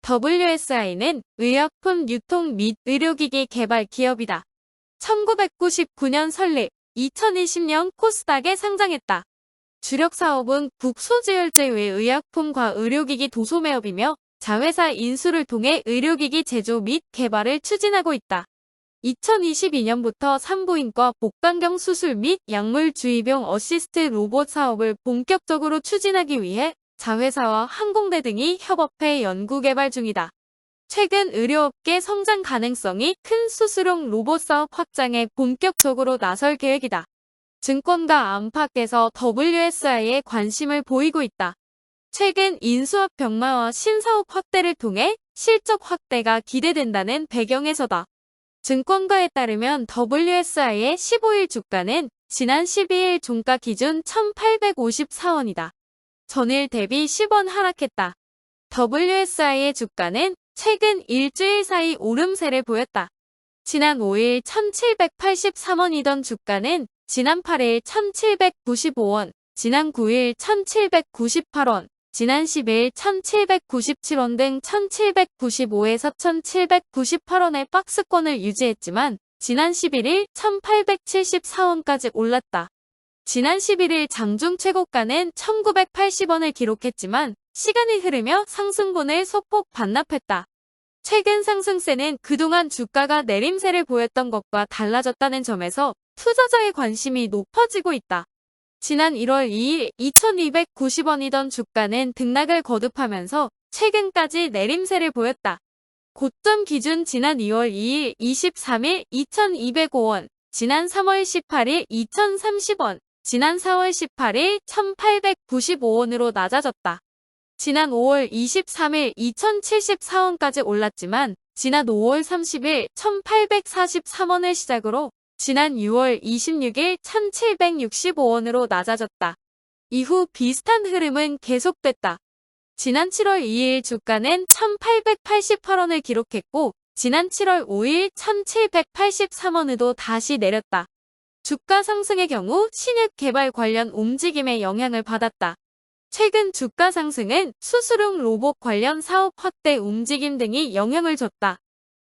WSI는 의약품 유통 및 의료기기 개발 기업이다. 1999년 설립, 2020년 코스닥에 상장했다. 주력 사업은 국소지혈제 외 의약품과 의료기기 도소매업이며 자회사 인수를 통해 의료기기 제조 및 개발을 추진하고 있다. 2022년부터 산부인과 복강경 수술 및 약물 주입용 어시스트 로봇 사업을 본격적으로 추진하기 위해 자회사와 항공대 등이 협업해 연구개발 중이다. 최근 의료업계 성장 가능성이 큰 수술용 로봇 사업 확장에 본격적으로 나설 계획이다. 증권가 안팎에서 WSI에 관심을 보이고 있다. 최근 인수합 병마와 신사업 확대를 통해 실적 확대가 기대된다는 배경에서다. 증권가에 따르면 WSI의 15일 주가는 지난 12일 종가 기준 1,854원이다. 전일 대비 10원 하락했다. WSI의 주가는 최근 일주일 사이 오름세를 보였다. 지난 5일 1,783원이던 주가는 지난 8일 1,795원, 지난 9일 1,798원, 지난 10일 1,797원 등 1,795에서 1,798원의 박스권을 유지했지만 지난 11일 1,874원까지 올랐다. 지난 11일 장중 최고가는 1,980원을 기록했지만 시간이 흐르며 상승분을 소폭 반납했다. 최근 상승세는 그동안 주가가 내림세를 보였던 것과 달라졌다는 점에서 투자자의 관심이 높아지고 있다. 지난 1월 2일 2,290원이던 주가는 등락을 거듭하면서 최근까지 내림세를 보였다. 고점 기준 지난 2월 2일 23일 2,205원, 지난 3월 18일 2,030원, 지난 4월 18일 1,895원으로 낮아졌다. 지난 5월 23일 2,074원까지 올랐지만 지난 5월 30일 1,843원을 시작으로 지난 6월 26일 1,765원으로 낮아졌다. 이후 비슷한 흐름은 계속됐다. 지난 7월 2일 주가는 1,888원을 기록했고 지난 7월 5일 1,783원으로 다시 내렸다. 주가 상승의 경우 신약 개발 관련 움직임에 영향을 받았다. 최근 주가 상승은 수술용 로봇 관련 사업 확대 움직임 등이 영향을 줬다.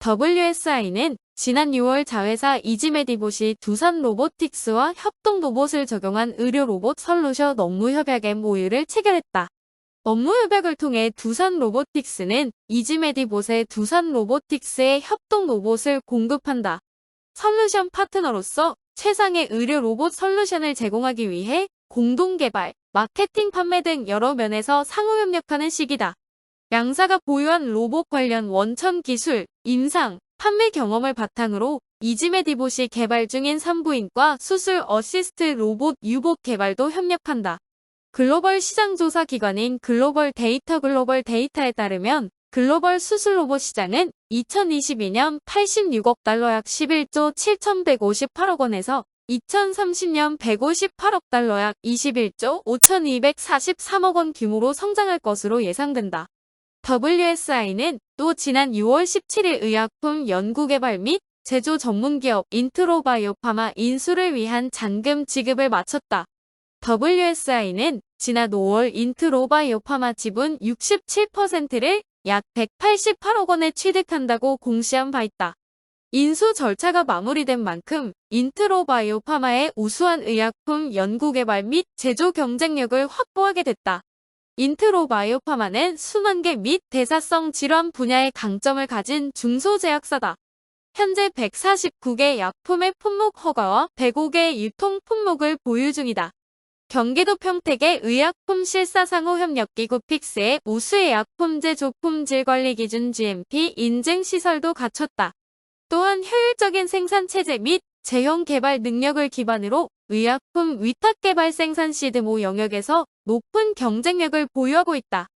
WSI는 지난 6월 자회사 이지메디봇이 두산 로보틱스와 협동 로봇을 적용한 의료 로봇 솔루션 업무 협약 MOU를 체결했다. 업무 협약을 통해 두산 로보틱스는 이지메디봇의 두산 로보틱스에 협동 로봇을 공급한다. 솔루션 파트너로서 최상의 의료 로봇 솔루션을 제공하기 위해 공동개발, 마케팅, 판매 등 여러 면에서 상호협력하는 시기다. 양사가 보유한 로봇 관련 원천 기술, 임상, 판매 경험을 바탕으로 이지메디봇이 개발 중인 산부인과 수술 어시스트 로봇 유봇 개발도 협력한다. 글로벌 시장조사 기관인 글로벌 데이터에 따르면 글로벌 수술 로봇 시장은 2022년 86억 달러 약 11조 7,158억 원에서 2030년 158억 달러 약 21조 5,243억 원 규모로 성장할 것으로 예상된다. WSI는 또 지난 6월 17일 의약품 연구개발 및 제조 전문기업 인트로바이오파마 인수를 위한 잔금 지급을 마쳤다. WSI는 지난 5월 인트로바이오파마 지분 67%를 약 188억 원에 취득한다고 공시한 바 있다. 인수 절차가 마무리된 만큼 인트로바이오파마의 우수한 의약품 연구개발 및 제조 경쟁력을 확보하게 됐다. 인트로바이오파마는 순환계 및 대사성 질환 분야의 강점을 가진 중소제약사다. 현재 149개 약품의 품목 허가와 105개의 유통 품목을 보유 중이다. 경기도 평택의 의약품 실사상호협력기구 픽스의 우수의 약품 제조 품질 관리 기준 GMP 인증 시설도 갖췄다. 또한 효율적인 생산체제 및 제형 개발 능력을 기반으로 의약품 위탁 개발 생산 CDMO 영역에서 높은 경쟁력을 보유하고 있다.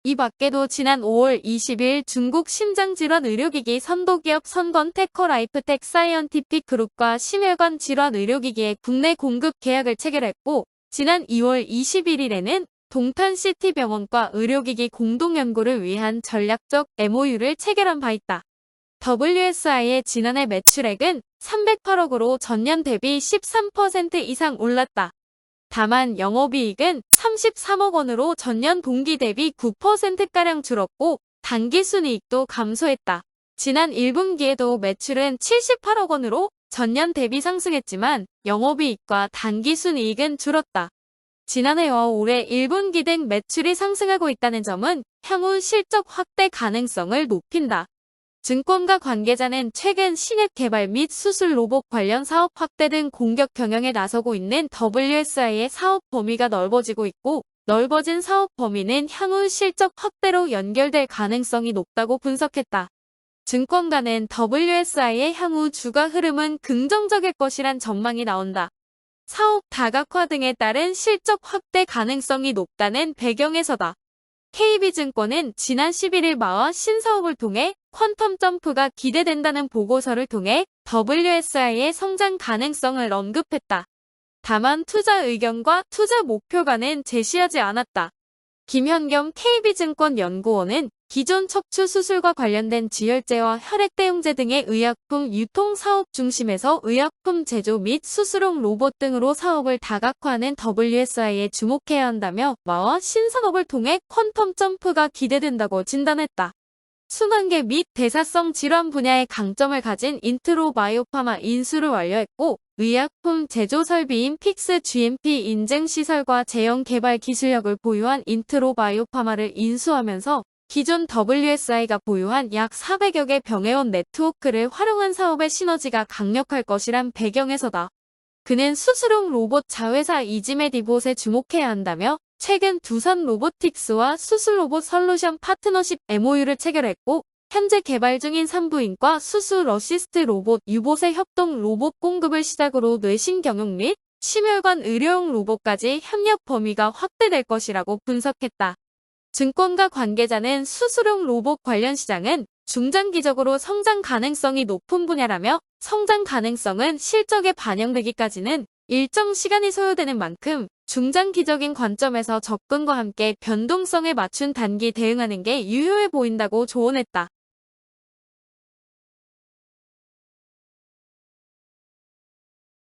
이 밖에도 지난 5월 20일 중국 심장질환 의료기기 선도기업 선건테커 라이프텍 사이언티픽 그룹과 심혈관 질환 의료기기의 국내 공급 계약을 체결했고 지난 2월 21일에는 동탄시티병원과 의료기기 공동연구를 위한 전략적 MOU를 체결한 바 있다. WSI의 지난해 매출액은 308억으로 전년 대비 13% 이상 올랐다. 다만 영업이익은 33억 원으로 전년 동기 대비 9%가량 줄었고 당기순이익도 감소했다. 지난 1분기에도 매출은 78억 원으로 전년 대비 상승했지만 영업이익과 당기순이익은 줄었다. 지난해와 올해 1분기 등 매출이 상승하고 있다는 점은 향후 실적 확대 가능성을 높인다. 증권가 관계자는 최근 신약 개발 및 수술 로봇 관련 사업 확대 등 공격 경영에 나서고 있는 WSI의 사업 범위가 넓어지고 있고, 넓어진 사업 범위는 향후 실적 확대로 연결될 가능성이 높다고 분석했다. 증권가는 WSI의 향후 주가 흐름은 긍정적일 것이란 전망이 나온다. 사업 다각화 등에 따른 실적 확대 가능성이 높다는 배경에서다. KB증권은 지난 11일 마와 신사업을 통해 퀀텀 점프가 기대된다는 보고서를 통해 WSI의 성장 가능성을 언급했다. 다만 투자 의견과 투자 목표가는 제시하지 않았다. 김현겸 KB증권 연구원은 기존 척추 수술과 관련된 지혈제와 혈액대용제 등의 의약품 유통 사업 중심에서 의약품 제조 및 수술용 로봇 등으로 사업을 다각화하는 WSI에 주목해야 한다며 마와 신산업을 통해 퀀텀 점프가 기대된다고 진단했다. 순환계 및 대사성 질환 분야의 강점을 가진 인트로 바이오파마 인수를 완료했고, 의약품 제조 설비인 픽스 GMP 인증 시설과 제형 개발 기술력을 보유한 인트로 바이오파마를 인수하면서 기존 WSI가 보유한 약 400여 개 병해원 네트워크를 활용한 사업의 시너지가 강력할 것이란 배경에서다. 그는 수술용 로봇 자회사 이지메디봇에 주목해야 한다며 최근 두산 로보틱스와 수술 로봇 솔루션 파트너십 MOU를 체결했고, 현재 개발 중인 산부인과 수술 어시스트 로봇 유봇의 협동 로봇 공급을 시작으로 뇌신 경영 및 심혈관 의료용 로봇까지 협력 범위가 확대될 것이라고 분석했다. 증권가 관계자는 수술용 로봇 관련 시장은 중장기적으로 성장 가능성이 높은 분야라며 성장 가능성은 실적에 반영되기까지는 일정 시간이 소요되는 만큼 중장기적인 관점에서 접근과 함께 변동성에 맞춘 단기 대응하는 게 유효해 보인다고 조언했다.